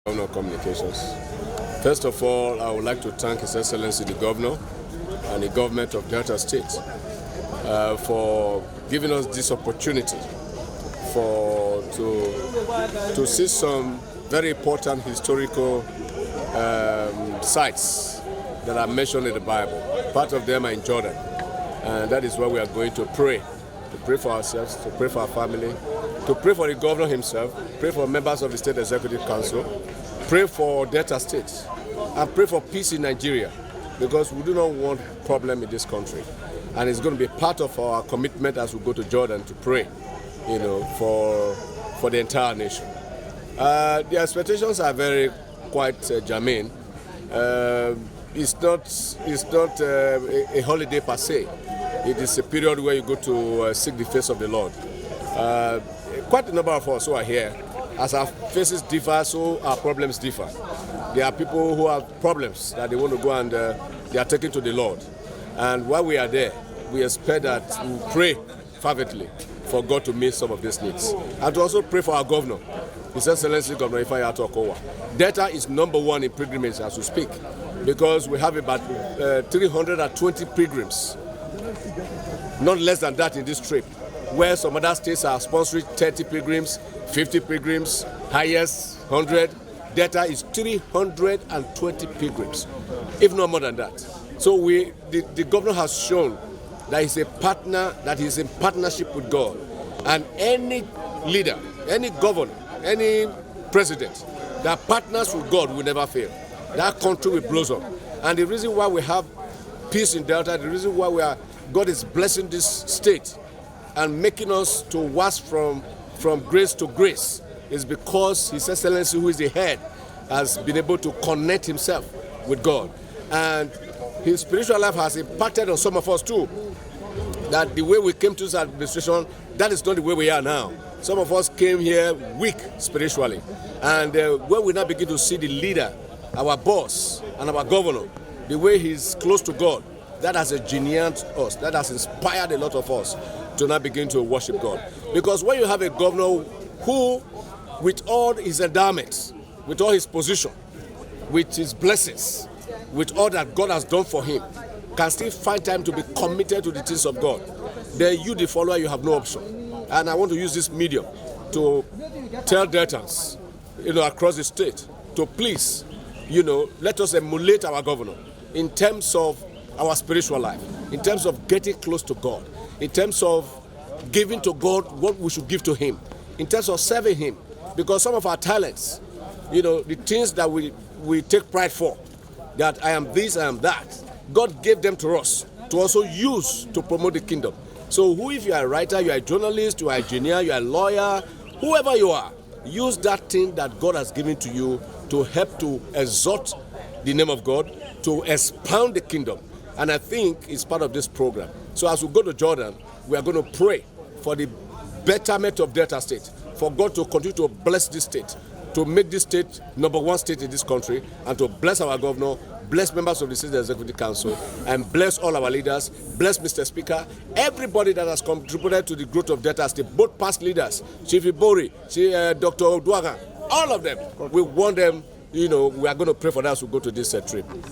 Governor Communications. First of all, I would like to thank His Excellency the Governor and the government of Delta State for giving us this opportunity to see some very important historical sites that are mentioned in the Bible. Part of them are in Jordan, and that is where we are going to pray for ourselves, to pray for our family, to pray for the governor himself, pray for members of the State Executive Council, pray for Delta State, and pray for peace in Nigeria, because we do not want problem in this country. And it's going to be part of our commitment as we go to Jordan to pray, for the entire nation. The expectations are quite germane. It's not a holiday per se. It is a period where you go to seek the face of the Lord. Quite a number of us who are here, as our faces differ, so our problems differ. There are people who have problems that they want to go and they are taken to the Lord. And while we are there, we expect that we pray fervently for God to meet some of these needs. And to also pray for our governor, His Excellency Governor Okowa. Delta is #1 in pilgrimage as we speak, because we have about 320 pilgrims, not less than that in this trip, where some other states are sponsoring 30 pilgrims, 50 pilgrims, highest 100. Delta is 320 pilgrims, if not more than that. So the governor has shown that he's a partner, that he's in partnership with God. And any leader, any governor, any president that partners with God will never fail. That country will blossom. And the reason why we have peace in Delta, the reason why God is blessing this state and making us to wash from grace to grace, is because His Excellency, who is the head, has been able to connect himself with God. And his spiritual life has impacted on some of us too. That the way we came to this administration, that is not the way we are now. Some of us came here weak spiritually. And when we now begin to see the leader, our boss and our governor, the way he's close to God, that has engineered us, that has inspired a lot of us to now begin to worship God. Because when you have a governor who, with all his endowments, with all his position, with his blessings, with all that God has done for him, can still find time to be committed to the things of God, then you, the follower, you have no option. And I want to use this medium to tell Deltans, across the state, to please, let us emulate our governor in terms of our spiritual life, in terms of getting close to God, in terms of giving to God what we should give to Him, in terms of serving Him. Because some of our talents, the things that we take pride for, that I am this, I am that, God gave them to us to also use to promote the kingdom. So if you are a writer, you are a journalist, you are a engineer, you are a lawyer, whoever you are, use that thing that God has given to you to help to exalt the name of God, to expound the kingdom. And I think it's part of this program. So as we go to Jordan, we are going to pray for the betterment of Delta State, for God to continue to bless this state, to make this state #1 state in this country, and to bless our governor, bless members of the State Executive Council, and bless all our leaders, bless Mr. Speaker, everybody that has contributed to the growth of Delta State, both past leaders, Chief Ibori, Dr. Odwaga, all of them. We want them, we are going to pray for that as we go to this trip.